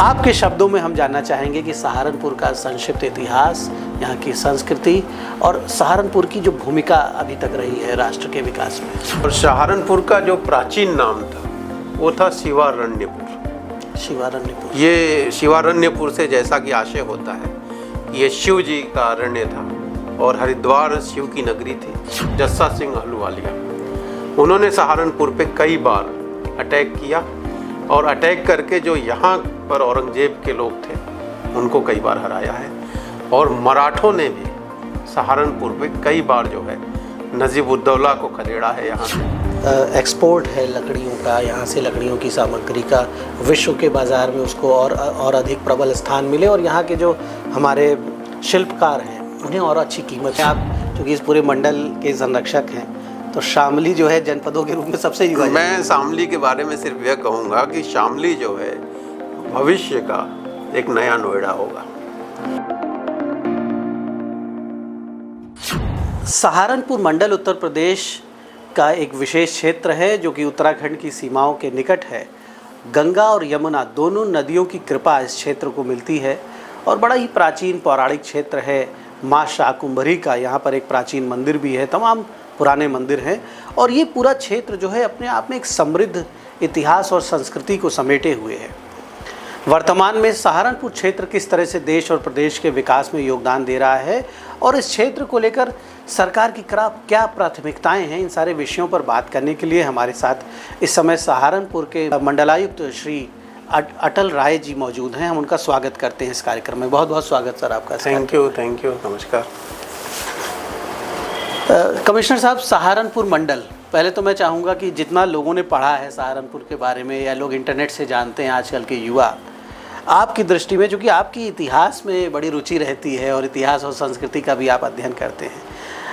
आपके शब्दों में हम जानना चाहेंगे कि सहारनपुर का संक्षिप्त इतिहास, यहाँ की संस्कृति और सहारनपुर की जो भूमिका अभी तक रही है राष्ट्र के विकास में। और सहारनपुर का जो प्राचीन नाम था वो था शिवारण्यपुर। शिवारण्यपुर, ये शिवारण्यपुर से जैसा कि आशय होता है, ये शिव जी का अरण्य था और हरिद्वार शिव की नगरी थी। जस्सा सिंह अहलूवालिया, उन्होंने सहारनपुर पे कई बार अटैक किया और अटैक करके जो यहाँ पर औरंगजेब के लोग थे उनको कई बार हराया है। और मराठों ने भी सहारनपुर पे कई बार जो है नजीब-उद-दौला को खदेड़ा है। यहाँ से एक्सपोर्ट है लकड़ियों का, यहाँ से लकड़ियों की सामग्री का विश्व के बाज़ार में उसको और अधिक प्रबल स्थान मिले और यहाँ के जो हमारे शिल्पकार हैं उन्हें और अच्छी कीमत है। आप चूँकि इस पूरे मंडल के संरक्षक हैं तो शामली जो है जनपदों के रूप में सबसे युवा। मैं शामली के बारे में सिर्फ यह कहूँगा कि शामली जो है भविष्य का एक नया नोएडा होगा। सहारनपुर मंडल उत्तर प्रदेश का एक विशेष क्षेत्र है जो कि उत्तराखंड की सीमाओं के निकट है। गंगा और यमुना दोनों नदियों की कृपा इस क्षेत्र को मिलती है और बड़ा ही प्राचीन पौराणिक क्षेत्र है। माँ शाकुंभरी का यहाँ पर एक प्राचीन मंदिर भी है, तमाम पुराने मंदिर हैं और ये पूरा क्षेत्र जो है अपने आप में एक समृद्ध इतिहास और संस्कृति को समेटे हुए है। वर्तमान में सहारनपुर क्षेत्र किस तरह से देश और प्रदेश के विकास में योगदान दे रहा है और इस क्षेत्र को लेकर सरकार की क्या प्राथमिकताएं हैं, इन सारे विषयों पर बात करने के लिए हमारे साथ इस समय सहारनपुर के मंडलायुक्त श्री अटल राय जी मौजूद हैं। हम उनका स्वागत करते हैं इस कार्यक्रम में। बहुत बहुत स्वागत सर आपका। थैंक यू, नमस्कार। कमिश्नर साहब, सहारनपुर मंडल, पहले तो मैं चाहूँगा कि जितना लोगों ने पढ़ा है सहारनपुर के बारे में या लोग इंटरनेट से जानते हैं आजकल के युवा, आपकी दृष्टि में, चूँकि आपकी इतिहास में बड़ी रुचि रहती है और इतिहास और संस्कृति का भी आप अध्ययन करते हैं,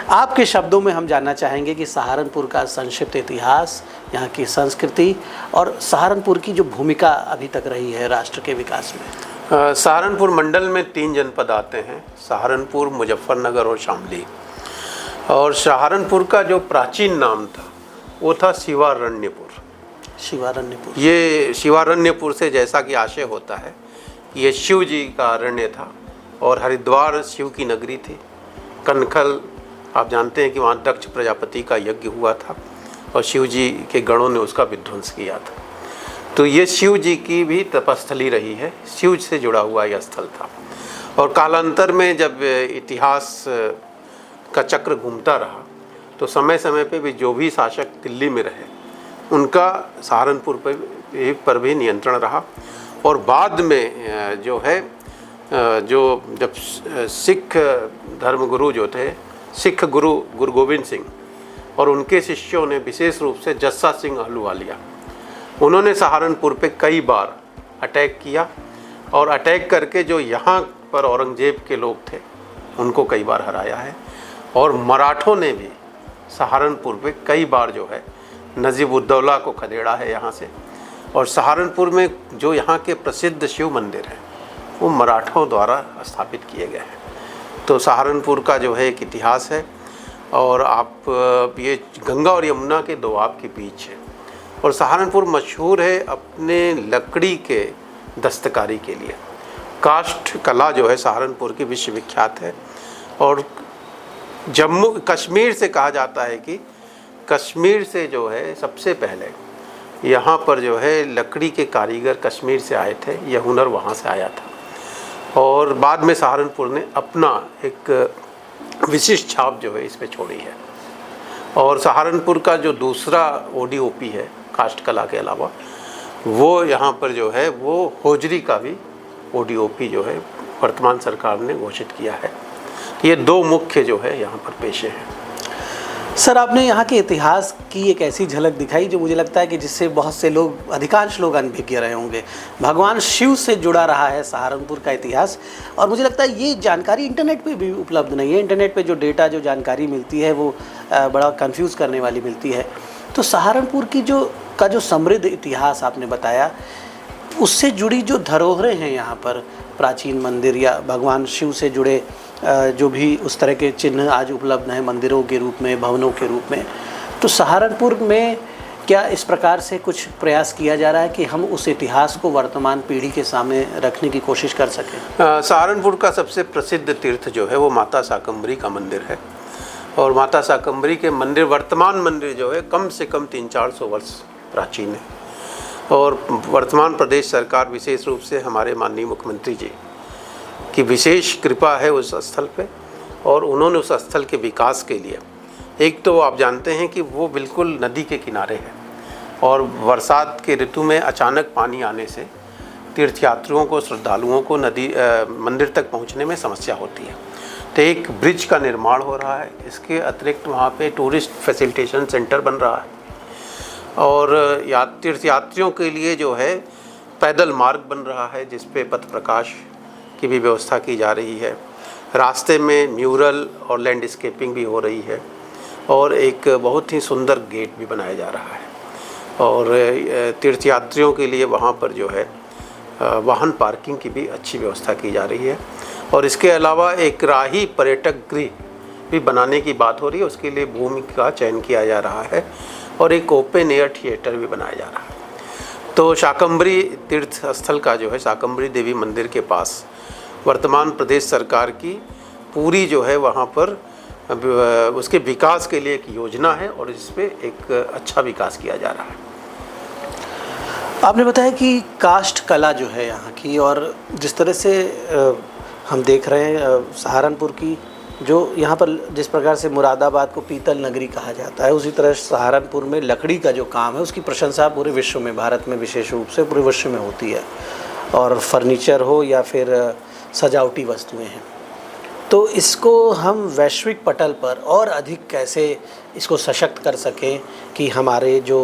आपके शब्दों में हम जानना चाहेंगे कि सहारनपुर का संक्षिप्त इतिहास, यहाँ की संस्कृति और सहारनपुर की जो भूमिका अभी तक रही है राष्ट्र के विकास में। सहारनपुर मंडल में 3 जनपद आते हैं, सहारनपुर, मुजफ्फरनगर और शामली। और सहारनपुर का जो प्राचीन नाम था वो था शिवारण्यपुर। शिवारण्यपुर, ये शिवारण्यपुर से जैसा कि आशय होता है, ये शिव जी का अरण्य था और हरिद्वार शिव की नगरी थी। कनखल, आप जानते हैं कि वहाँ दक्ष प्रजापति का यज्ञ हुआ था और शिव जी के गणों ने उसका विध्वंस किया था। तो ये शिव जी की भी तपस्थली रही है, शिव से जुड़ा हुआ यह स्थल था। और कालांतर में जब इतिहास का चक्र घूमता रहा तो समय समय पे भी जो भी शासक दिल्ली में रहे उनका सहारनपुर पर भी नियंत्रण रहा। और बाद में जो है जब सिख धर्मगुरु जो थे, सिख गुरु गोविंद सिंह और उनके शिष्यों ने, विशेष रूप से जस्सा सिंह अहलूवालिया, उन्होंने सहारनपुर पे कई बार अटैक किया और अटैक करके जो यहाँ पर औरंगजेब के लोग थे उनको कई बार हराया है। और मराठों ने भी सहारनपुर पे कई बार जो है नजीब-उद-दौला को खदेड़ा है यहाँ से। और सहारनपुर में जो यहाँ के प्रसिद्ध शिव मंदिर हैं वो मराठों द्वारा स्थापित किए गए हैं। तो सहारनपुर का जो है एक इतिहास है और आप ये गंगा और यमुना के दोआब के बीच है। और सहारनपुर मशहूर है अपने लकड़ी के दस्तकारी के लिए। काष्ठ कला जो है सहारनपुर की विश्वविख्यात है। और जम्मू कश्मीर से कहा जाता है कि कश्मीर से जो है सबसे पहले यहाँ पर जो है लकड़ी के कारीगर कश्मीर से आए थे, यह हुनर वहाँ से आया था। और बाद में सहारनपुर ने अपना एक विशिष्ट छाप जो है इस पे छोड़ी है। और सहारनपुर का जो दूसरा ODOP है काष्ठ कला के अलावा, वो यहाँ पर जो है वो होजरी का भी ODOP जो है वर्तमान सरकार ने घोषित किया है। ये 2 मुख्य जो है यहाँ पर पेशे हैं। सर, आपने यहाँ के इतिहास की एक ऐसी झलक दिखाई जो मुझे लगता है कि जिससे बहुत से लोग, अधिकांश लोग अनभिज्ञ रहे होंगे। भगवान शिव से जुड़ा रहा है सहारनपुर का इतिहास और मुझे लगता है ये जानकारी इंटरनेट पे भी उपलब्ध नहीं है। इंटरनेट पे जो डेटा, जो जानकारी मिलती है वो बड़ा कंफ्यूज करने वाली मिलती है। तो सहारनपुर की जो समृद्ध इतिहास आपने बताया, उससे जुड़ी जो धरोहरें हैं यहाँ पर, प्राचीन मंदिर या भगवान शिव से जुड़े जो भी उस तरह के चिन्ह आज उपलब्ध हैं मंदिरों के रूप में, भवनों के रूप में, तो सहारनपुर में क्या इस प्रकार से कुछ प्रयास किया जा रहा है कि हम उस इतिहास को वर्तमान पीढ़ी के सामने रखने की कोशिश कर सकें? सहारनपुर का सबसे प्रसिद्ध तीर्थ जो है वो माता शाकंभरी का मंदिर है, और माता शाकंभरी के मंदिर, वर्तमान मंदिर जो है कम से कम 300-400 वर्ष प्राचीन है। और वर्तमान प्रदेश सरकार, विशेष रूप से हमारे माननीय मुख्यमंत्री जी की विशेष कृपा है उस स्थल पे, और उन्होंने उस स्थल के विकास के लिए, एक तो आप जानते हैं कि वो बिल्कुल नदी के किनारे है, और बरसात के ऋतु में अचानक पानी आने से तीर्थयात्रियों को, श्रद्धालुओं को मंदिर तक पहुंचने में समस्या होती है। तो एक ब्रिज का निर्माण हो रहा है। इसके अतिरिक्त वहाँ पे टूरिस्ट फैसिलिटेशन सेंटर बन रहा है, और तीर्थयात्रियों के लिए जो है पैदल मार्ग बन रहा है, जिस पे पथ प्रकाश की भी व्यवस्था की जा रही है। रास्ते में म्यूरल और लैंडस्केपिंग भी हो रही है, और एक बहुत ही सुंदर गेट भी बनाया जा रहा है। और तीर्थयात्रियों के लिए वहाँ पर जो है वाहन पार्किंग की भी अच्छी व्यवस्था की जा रही है। और इसके अलावा एक राही पर्यटक गृह भी बनाने की बात हो रही है, उसके लिए भूमि का चयन किया जा रहा है, और एक ओपन एयर थिएटर भी बनाया जा रहा है। तो शाकंभरी तीर्थ स्थल का जो है, शाकंभरी देवी मंदिर के पास वर्तमान प्रदेश सरकार की पूरी जो है वहाँ पर उसके विकास के लिए एक योजना है, और इस पे एक अच्छा विकास किया जा रहा है। आपने बताया कि काष्ठ कला जो है यहाँ की, और जिस तरह से हम देख रहे हैं सहारनपुर की, जो यहाँ पर जिस प्रकार से मुरादाबाद को पीतल नगरी कहा जाता है, उसी तरह सहारनपुर में लकड़ी का जो काम है उसकी प्रशंसा पूरे विश्व में, भारत में विशेष रूप से पूरे विश्व में होती है। और फर्नीचर हो या फिर सजावटी वस्तुएं हैं, तो इसको हम वैश्विक पटल पर और अधिक कैसे इसको सशक्त कर सकें कि हमारे जो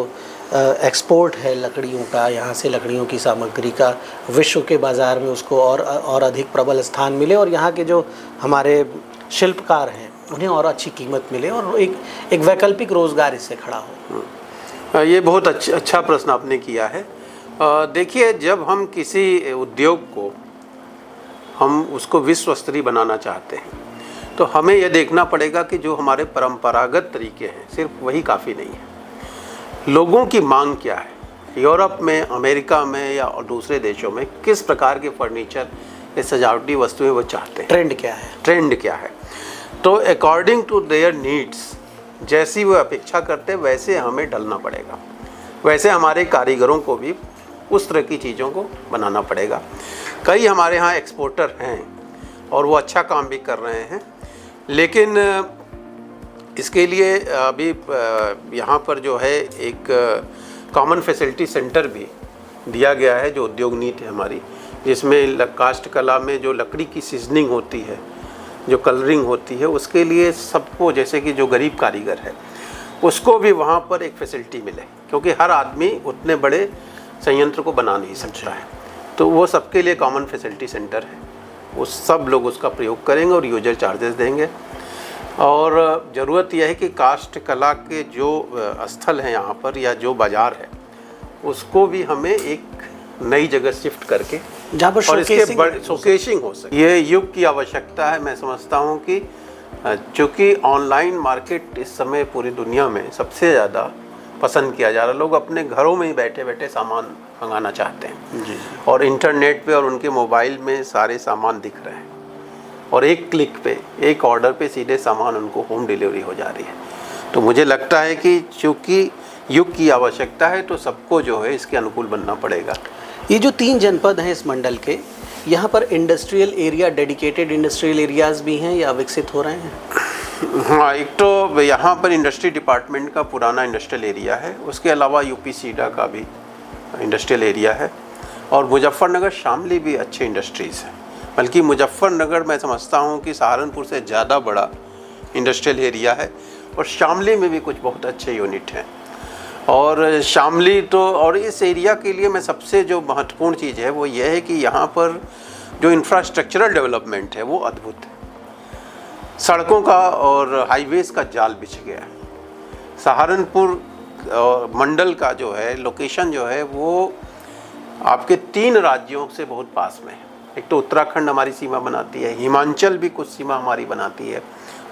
एक्सपोर्ट है लकड़ियों का, यहाँ से लकड़ियों की सामग्री का विश्व के बाज़ार में उसको और अधिक प्रबल स्थान मिले, और यहाँ के जो हमारे शिल्पकार हैं उन्हें और अच्छी कीमत मिले, और एक वैकल्पिक रोज़गार इससे खड़ा हो। ये बहुत अच्छा प्रश्न आपने किया है। देखिए, जब हम किसी उद्योग को हम उसको विश्व स्तरीय बनाना चाहते हैं, तो हमें यह देखना पड़ेगा कि जो हमारे परंपरागत तरीके हैं सिर्फ वही काफ़ी नहीं है। लोगों की मांग क्या है, यूरोप में, अमेरिका में या दूसरे देशों में किस प्रकार के फर्नीचर या सजावटी वस्तुएं वो चाहते हैं, ट्रेंड क्या है। तो अकॉर्डिंग टू देयर नीड्स, जैसी वो अपेक्षा करते हैं वैसे हमें ढलना पड़ेगा, वैसे हमारे कारीगरों को भी उस तरह की चीज़ों को बनाना पड़ेगा। कई हमारे यहाँ एक्सपोर्टर हैं और वो अच्छा काम भी कर रहे हैं, लेकिन इसके लिए अभी यहाँ पर जो है एक कॉमन फैसिलिटी सेंटर भी दिया गया है, जो उद्योग नीति है हमारी, जिसमें काष्ठ कला में जो लकड़ी की सीजनिंग होती है, जो कलरिंग होती है, उसके लिए सबको, जैसे कि जो गरीब कारीगर है उसको भी वहाँ पर एक फैसिलिटी मिले, क्योंकि हर आदमी उतने बड़े संयंत्र को बना नहीं सकता है। तो वो सबके लिए कॉमन फैसिलिटी सेंटर है, वो सब लोग उसका प्रयोग करेंगे और यूजर चार्जेस देंगे। और ज़रूरत यह है कि काष्ठ कला के जो स्थल हैं यहाँ पर या जो बाज़ार है उसको भी हमें एक नई जगह शिफ्ट करके जहाँ पर शोकेसिंग हो सके। ये युग की आवश्यकता है। मैं समझता हूँ कि चूँकि ऑनलाइन मार्केट इस समय पूरी दुनिया में सबसे ज़्यादा पसंद किया जा रहा है, लोग अपने घरों में ही बैठे बैठे सामान मंगाना चाहते हैं जी। और इंटरनेट पे और उनके मोबाइल में सारे सामान दिख रहे हैं, और एक क्लिक पे, एक ऑर्डर पे सीधे सामान उनको होम डिलीवरी हो जा रही है। तो मुझे लगता है कि चूँकि युग की आवश्यकता है तो सबको जो है इसके अनुकूल बनना पड़ेगा। ये जो 3 जनपद हैं इस मंडल के, यहाँ पर industrial area, dedicated industrial areas भी हैं या विकसित हो रहे हैं? हाँ, एक तो यहाँ पर इंडस्ट्री डिपार्टमेंट का पुराना इंडस्ट्रियल एरिया है, उसके अलावा यूपी सीडा का भी इंडस्ट्रियल एरिया है, और मुजफ्फरनगर शामली भी अच्छे इंडस्ट्रीज़ हैं। बल्कि मुजफ्फरनगर मैं समझता हूँ कि सहारनपुर से ज़्यादा बड़ा इंडस्ट्रियल एरिया है, और शामली में भी कुछ बहुत अच्छे यूनिट हैं। और शामली तो, और इस एरिया के लिए मैं सबसे जो महत्वपूर्ण चीज़ है वो ये है कि यहाँ पर जो इंफ्रास्ट्रक्चरल डेवलपमेंट है वो अद्भुत है। सड़कों का और हाईवेज़ का जाल बिछ गया है। सहारनपुर मंडल का जो है लोकेशन जो है वो आपके 3 राज्यों से बहुत पास में है। एक तो उत्तराखंड हमारी सीमा बनाती है, हिमाचल भी कुछ सीमा हमारी बनाती है,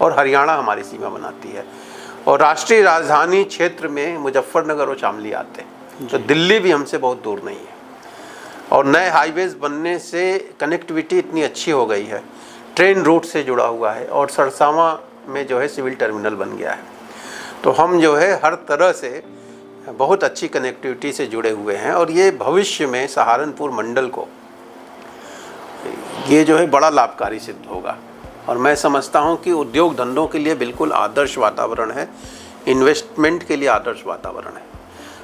और हरियाणा हमारी सीमा बनाती है। और राष्ट्रीय राजधानी क्षेत्र में मुजफ्फरनगर और शामली आते हैं, तो दिल्ली भी हमसे बहुत दूर नहीं है। और नए हाईवेज बनने से कनेक्टिविटी इतनी अच्छी हो गई है, ट्रेन रूट से जुड़ा हुआ है, और सरसावा में जो है सिविल टर्मिनल बन गया है। तो हम जो है हर तरह से बहुत अच्छी कनेक्टिविटी से जुड़े हुए हैं, और ये भविष्य में सहारनपुर मंडल को ये जो है बड़ा लाभकारी सिद्ध होगा। और मैं समझता हूँ कि उद्योग धंधों के लिए बिल्कुल आदर्श वातावरण है, इन्वेस्टमेंट के लिए आदर्श वातावरण है।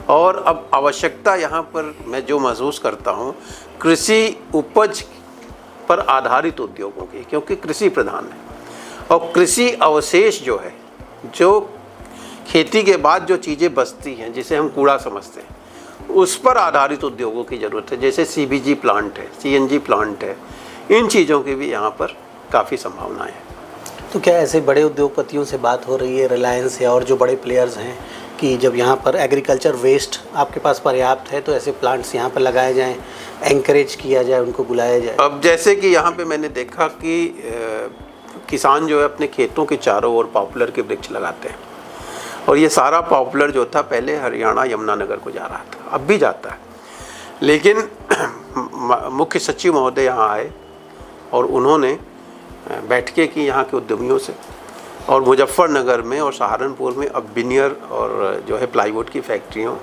और अब आवश्यकता यहाँ पर मैं जो महसूस करता हूँ, कृषि उपज पर आधारित उद्योगों की, क्योंकि कृषि प्रधान है, और कृषि अवशेष जो है, जो खेती के बाद जो चीज़ें बचती हैं जिसे हम कूड़ा समझते हैं, उस पर आधारित उद्योगों की ज़रूरत है। जैसे CBG प्लांट है, CNG प्लांट है, इन चीज़ों की भी यहाँ पर काफ़ी संभावनाएं हैं। तो क्या ऐसे बड़े उद्योगपतियों से बात हो रही है, रिलायंस या और जो बड़े प्लेयर्स हैं, कि जब यहाँ पर एग्रीकल्चर वेस्ट आपके पास पर्याप्त है तो ऐसे प्लांट्स यहाँ पर लगाए जाएं, एंकरेज किया जाए, उनको बुलाया जाए? अब जैसे कि यहाँ पे मैंने देखा कि किसान जो है अपने खेतों के चारों ओर पॉपुलर के वृक्ष लगाते हैं, और ये सारा पॉपुलर जो था पहले हरियाणा यमुनानगर को जा रहा था, अब भी जाता है। लेकिन मुख्य सचिव महोदय यहाँ आए और उन्होंने बैठकें की यहाँ के उद्यमियों से, और मुजफ्फरनगर में और सहारनपुर में अब बिनियर और जो है प्लाईवुड की फैक्ट्रियों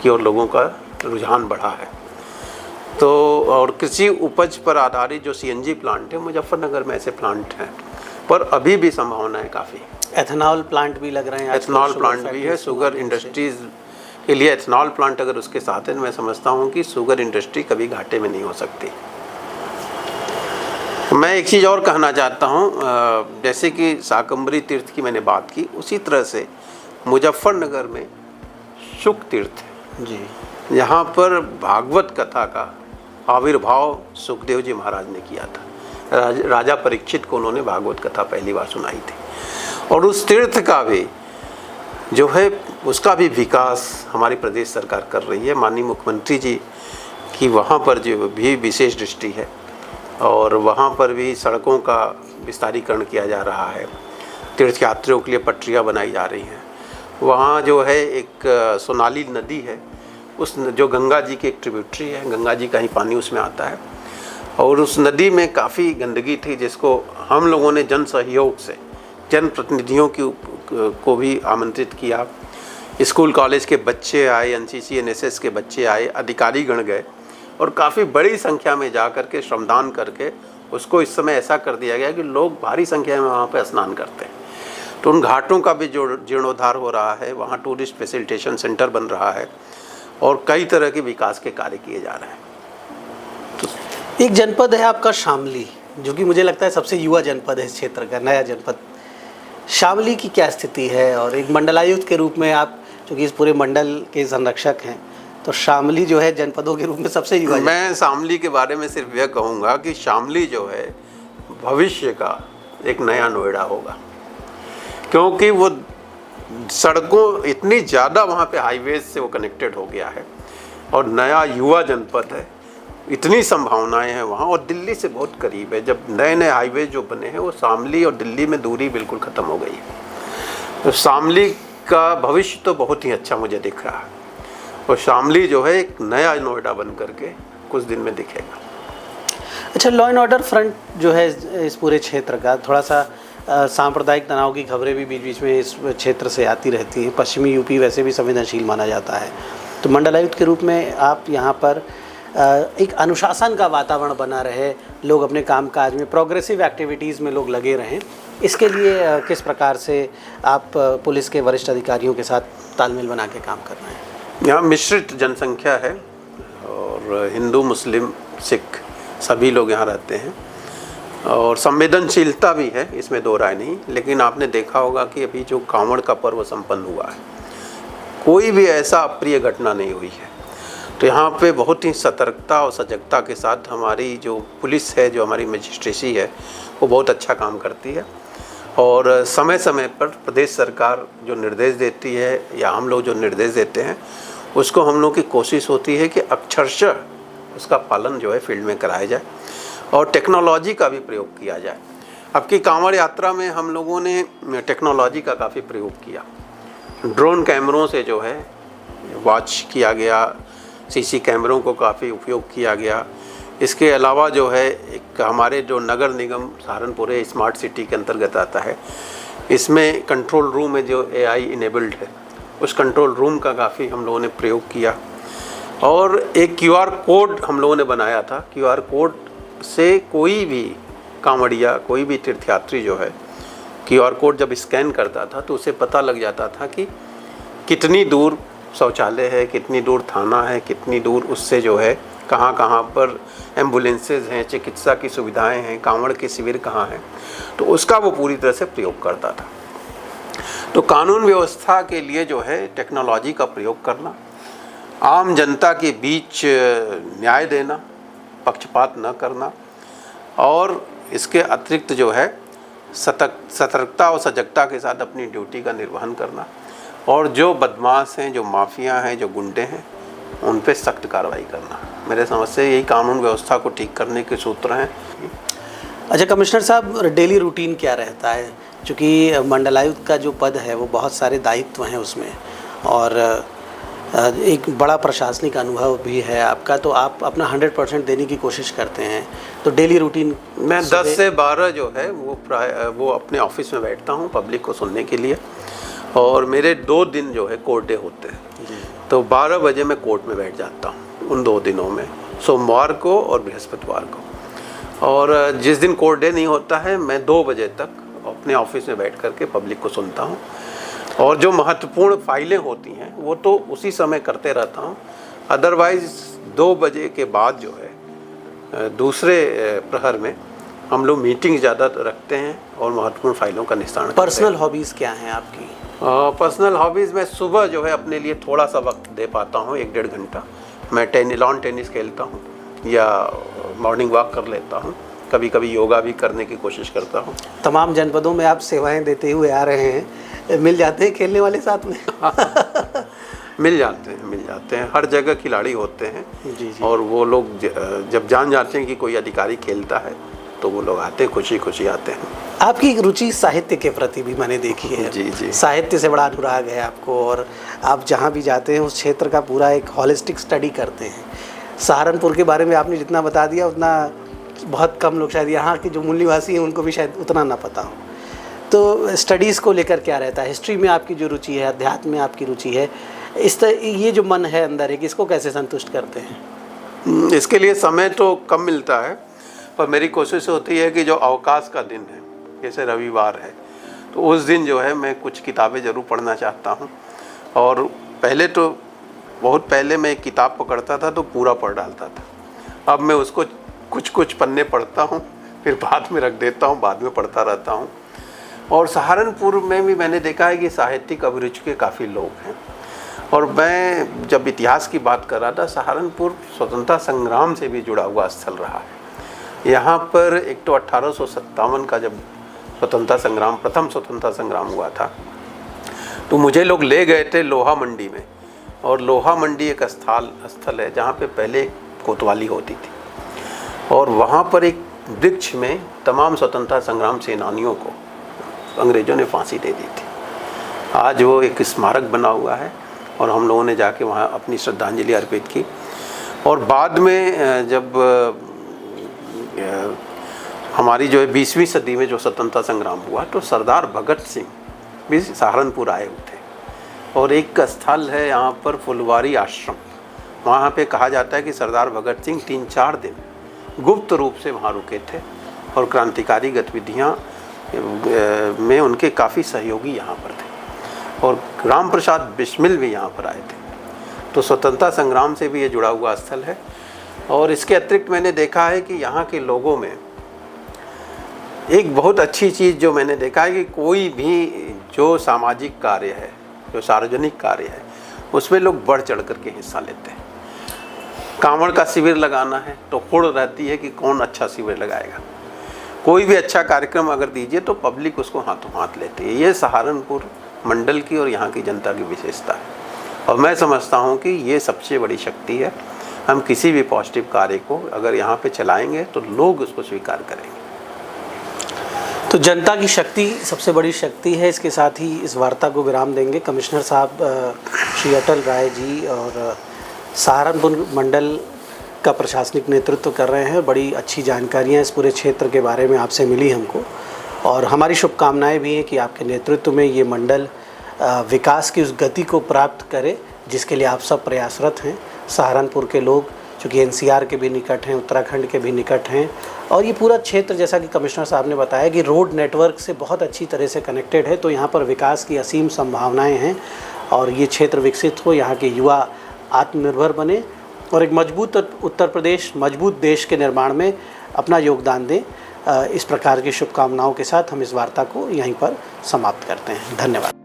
की और लोगों का रुझान बढ़ा है। तो और कृषि उपज पर आधारित जो CNG प्लांट है, मुजफ्फरनगर में ऐसे प्लांट हैं, पर अभी भी संभावनाएं काफ़ी। एथेनॉल प्लांट भी लग रहे हैं, एथेनॉल प्लांट भी है। शुगर इंडस्ट्रीज़ के लिए एथेनॉल प्लांट अगर उसके साथ है, मैं समझता हूँ कि शुगर इंडस्ट्री कभी घाटे में नहीं हो सकती। मैं एक चीज़ और कहना चाहता हूँ, जैसे कि शाकंभरी तीर्थ की मैंने बात की, उसी तरह से मुजफ्फरनगर में शुक तीर्थ है जी, यहाँ पर भागवत कथा का आविर्भाव सुखदेव जी महाराज ने किया था। राजा परीक्षित को उन्होंने भागवत कथा पहली बार सुनाई थी, और उस तीर्थ का भी जो है उसका भी विकास हमारी प्रदेश सरकार कर रही है। माननीय मुख्यमंत्री जी की वहाँ पर जो भी विशेष दृष्टि है, और वहाँ पर भी सड़कों का विस्तारीकरण किया जा रहा है, तीर्थयात्रियों के लिए पटरियाँ बनाई जा रही हैं। वहाँ जो है एक सोनाली नदी है, उस जो गंगा जी की एक ट्रिब्यूटरी है, गंगा जी का ही पानी उसमें आता है, और उस नदी में काफ़ी गंदगी थी, जिसको हम लोगों ने जन सहयोग से जनप्रतिनिधियों को भी आमंत्रित किया। स्कूल कॉलेज के बच्चे आए, NCC NSS के बच्चे आए, अधिकारी गण गए, और काफ़ी बड़ी संख्या में जा कर के श्रमदान करके उसको इस समय ऐसा कर दिया गया कि लोग भारी संख्या में वहाँ पे स्नान करते हैं। तो उन घाटों का भी जो जीर्णोद्धार हो रहा है, वहाँ टूरिस्ट फैसिलिटेशन सेंटर बन रहा है, और कई तरह के विकास के कार्य किए जा रहे हैं। तो एक जनपद है आपका शामली, जो कि मुझे लगता है सबसे युवा जनपद है इस क्षेत्र का, नया जनपद। शामली की क्या स्थिति है, और एक मंडलायुक्त के रूप में आप चूँकि इस पूरे मंडल के संरक्षक हैं, तो शामली जो है जनपदों के रूप में सबसे युवा। मैं शामली के बारे में सिर्फ यह कहूँगा कि शामली जो है भविष्य का एक नया नोएडा होगा, क्योंकि वो सड़कों इतनी ज़्यादा वहाँ पे हाईवेज से वो कनेक्टेड हो गया है, और नया युवा जनपद है, इतनी संभावनाएं हैं वहाँ, और दिल्ली से बहुत करीब है। जब नए नए हाईवे जो बने हैं, वो शामली और दिल्ली में दूरी बिल्कुल ख़त्म हो गई है। तो शामली का भविष्य तो बहुत ही अच्छा मुझे दिख रहा है, और शामली जो है एक नया नोएडा बन करके कुछ दिन में दिखेगा। अच्छा, लॉ एंड ऑर्डर फ्रंट जो है इस पूरे क्षेत्र का, थोड़ा सा सांप्रदायिक तनाव की खबरें भी बीच बीच में इस क्षेत्र से आती रहती हैं। पश्चिमी यूपी वैसे भी संवेदनशील माना जाता है, तो मंडलायुक्त के रूप में आप यहाँ पर एक अनुशासन का वातावरण बना रहे, लोग अपने कामकाज में प्रोग्रेसिव एक्टिविटीज़ में लोग लगे रहें, इसके लिए किस प्रकार से आप पुलिस के वरिष्ठ अधिकारियों के साथ तालमेल बना के काम कर रहे हैं? यहाँ मिश्रित जनसंख्या है, और हिंदू मुस्लिम सिख सभी लोग यहाँ रहते हैं, और संवेदनशीलता भी है, इसमें दो राय नहीं। लेकिन आपने देखा होगा कि अभी जो कांवड़ का पर्व संपन्न हुआ है, कोई भी ऐसा अप्रिय घटना नहीं हुई है। तो यहाँ पे बहुत ही सतर्कता और सजगता के साथ हमारी जो पुलिस है, जो हमारी मजिस्ट्रेसी है, वो बहुत अच्छा काम करती है, और समय समय पर प्रदेश सरकार जो निर्देश देती है या हम लोग जो निर्देश देते हैं, उसको हम लोग की कोशिश होती है कि अक्षरशः उसका पालन जो है फील्ड में कराया जाए, और टेक्नोलॉजी का भी प्रयोग किया जाए। अब की कांवड़ यात्रा में हम लोगों ने टेक्नोलॉजी का काफ़ी प्रयोग किया। ड्रोन कैमरों से जो है वॉच किया गया, सीसी कैमरों को काफ़ी उपयोग किया गया। इसके अलावा जो है एक हमारे जो नगर निगम सहारनपुर है, स्मार्ट सिटी के अंतर्गत आता है, इसमें कंट्रोल रूम है जो AI इनेबल्ड है, उस कंट्रोल रूम का काफ़ी हम लोगों ने प्रयोग किया। और एक QR कोड हम लोगों ने बनाया था। QR कोड से कोई भी कांवड़िया, कोई भी तीर्थयात्री जो है QR कोड जब स्कैन करता था तो उसे पता लग जाता था कि कितनी दूर शौचालय है, कितनी दूर थाना है, कितनी दूर उससे जो है कहाँ कहाँ पर एम्बुलेंसेज हैं, चिकित्सा की सुविधाएं हैं, कांवड़ के शिविर कहाँ हैं, तो उसका वो पूरी तरह से प्रयोग करता था। तो कानून व्यवस्था के लिए जो है टेक्नोलॉजी का प्रयोग करना, आम जनता के बीच न्याय देना, पक्षपात न करना, और इसके अतिरिक्त जो है सतर्कता और सजगता के साथ अपनी ड्यूटी का निर्वहन करना, और जो बदमाश हैं, जो माफिया हैं, जो गुंडे हैं, उन पे सख्त कार्रवाई करना। मेरे समझ से यही कानून व्यवस्था को ठीक करने के सूत्र हैं। अच्छा कमिश्नर साहब, डेली रूटीन क्या रहता है? चूँकि मंडलायुक्त का जो पद है वो बहुत सारे दायित्व हैं उसमें, और एक बड़ा प्रशासनिक अनुभव भी है आपका, तो आप अपना 100% देने की कोशिश करते हैं। तो डेली रूटीन मैं 10 से 12 जो है वो अपने ऑफिस में बैठता हूँ पब्लिक को सुनने के लिए, और मेरे 2 दिन जो है कोर्ट डे होते हैं, तो 12 बजे मैं कोर्ट में बैठ जाता हूँ उन 2 दिनों में, सोमवार को और बृहस्पतिवार को। और जिस दिन कोर्ट डे नहीं होता है मैं 2 बजे तक अपने ऑफिस में बैठ कर के पब्लिक को सुनता हूँ, और जो महत्वपूर्ण फाइलें होती हैं वो तो उसी समय करते रहता हूँ। अदरवाइज़ 2 बजे के बाद जो है दूसरे प्रहर में हम लोग मीटिंग ज़्यादा रखते हैं और महत्वपूर्ण फाइलों का निस्तारण। पर्सनल हॉबीज़ क्या हैं आपकी? पर्सनल हॉबीज़ में सुबह जो है अपने लिए थोड़ा सा वक्त दे पाता हूँ, 1-1.5 घंटा। मैं लॉन टेनिस खेलता हूँ या मॉर्निंग वॉक कर लेता हूँ, कभी कभी योगा भी करने की कोशिश करता हूँ। तमाम जनपदों में आप सेवाएं देते हुए आ रहे हैं, मिल जाते हैं खेलने वाले साथ में? मिल जाते हैं, हर जगह खिलाड़ी होते हैं। जी। और वो लोग जब जान जाते हैं कि कोई अधिकारी खेलता है तो वो लोग आते हैं, खुशी आते हैं। आपकी रुचि साहित्य के प्रति भी मैंने देखी है। जी। साहित्य से बड़ा अनुराग है आपको, और आप जहाँ भी जाते हैं उस क्षेत्र का पूरा एक हॉलिस्टिक स्टडी करते हैं। सहारनपुर के बारे में आपने जितना बता दिया उतना बहुत कम लोग, शायद यहाँ के जो मूल निवासी हैं उनको भी शायद उतना ना पता हो। तो स्टडीज़ को लेकर क्या रहता है? हिस्ट्री में आपकी जो रुचि है, अध्यात्म में आपकी रुचि है, ये जो मन है अंदर है कि इसको कैसे संतुष्ट करते हैं? इसके लिए समय तो कम मिलता है, पर मेरी कोशिश होती है कि जो अवकाश का दिन है, जैसे रविवार है, तो उस दिन जो है मैं कुछ किताबें ज़रूर पढ़ना चाहता हूँ। और पहले तो बहुत पहले मैं एक किताब पकड़ता था तो पूरा पढ़ डालता था। अब मैं उसको कुछ पन्ने पढ़ता हूँ, फिर बाद में रख देता हूँ, बाद में पढ़ता रहता हूँ। और सहारनपुर में भी मैंने देखा है कि साहित्यिक अभिरुचि के काफ़ी लोग हैं। और मैं जब इतिहास की बात कर रहा था, सहारनपुर स्वतंत्रता संग्राम से भी जुड़ा हुआ स्थल रहा है। यहाँ पर एक तो 1857 का जब प्रथम स्वतंत्रता संग्राम हुआ था, तो मुझे लोग ले गए थे लोहा मंडी में, और लोहा मंडी एक स्थल है जहाँ पे पहले कोतवाली होती थी, और वहाँ पर एक वृक्ष में तमाम स्वतंत्रता संग्राम सेनानियों को अंग्रेज़ों ने फांसी दे दी थी। आज वो एक स्मारक बना हुआ है, और हम लोगों ने जाके वहाँ अपनी श्रद्धांजलि अर्पित की। और बाद में जब हमारी जो है 20वीं सदी में जो स्वतंत्रता संग्राम हुआ, तो सरदार भगत सिंह भी सहारनपुर आए हुए थे। और एक स्थल है यहाँ पर फुलवारी आश्रम, वहाँ पे कहा जाता है कि सरदार भगत सिंह 3-4 दिन गुप्त रूप से वहाँ रुके थे, और क्रांतिकारी गतिविधियाँ में उनके काफ़ी सहयोगी यहाँ पर थे, और राम प्रसाद बिस्मिल भी यहाँ पर आए थे। तो स्वतंत्रता संग्राम से भी ये जुड़ा हुआ स्थल है। और इसके अतिरिक्त मैंने देखा है कि यहाँ के लोगों में एक बहुत अच्छी चीज़ जो मैंने देखा है कि कोई भी जो सामाजिक कार्य है, जो सार्वजनिक कार्य है, उसमें लोग बढ़ चढ़ करके हिस्सा लेते हैं। कांवड़ का शिविर लगाना है तो होड़ रहती है कि कौन अच्छा शिविर लगाएगा। कोई भी अच्छा कार्यक्रम अगर दीजिए तो पब्लिक उसको हाथों हाथ लेती है। ये सहारनपुर मंडल की और यहाँ की जनता की विशेषता है, और मैं समझता हूँ कि ये सबसे बड़ी शक्ति है। हम किसी भी पॉजिटिव कार्य को अगर यहाँ पे चलाएंगे तो लोग उसको स्वीकार करेंगे। तो जनता की शक्ति सबसे बड़ी शक्ति है। इसके साथ ही इस वार्ता को विराम देंगे। कमिश्नर साहब श्री अटल राय जी और सहारनपुर मंडल का प्रशासनिक नेतृत्व कर रहे हैं। बड़ी अच्छी जानकारियाँ इस पूरे क्षेत्र के बारे में आपसे मिली हमको, और हमारी शुभकामनाएं भी हैं कि आपके नेतृत्व में ये मंडल विकास की उस गति को प्राप्त करे जिसके लिए आप सब प्रयासरत हैं। सहारनपुर के लोग चूँकि एनसीआर के भी निकट हैं, उत्तराखंड के भी निकट हैं, और ये पूरा क्षेत्र जैसा कि कमिश्नर साहब ने बताया कि रोड नेटवर्क से बहुत अच्छी तरह से कनेक्टेड है। तो यहाँ पर विकास की असीम संभावनाएं हैं और ये क्षेत्र विकसित हो, यहाँ के युवा आत्मनिर्भर बने और एक मजबूत उत्तर प्रदेश, मजबूत देश के निर्माण में अपना योगदान दें। इस प्रकार की शुभकामनाओं के साथ हम इस वार्ता को यहीं पर समाप्त करते हैं। धन्यवाद।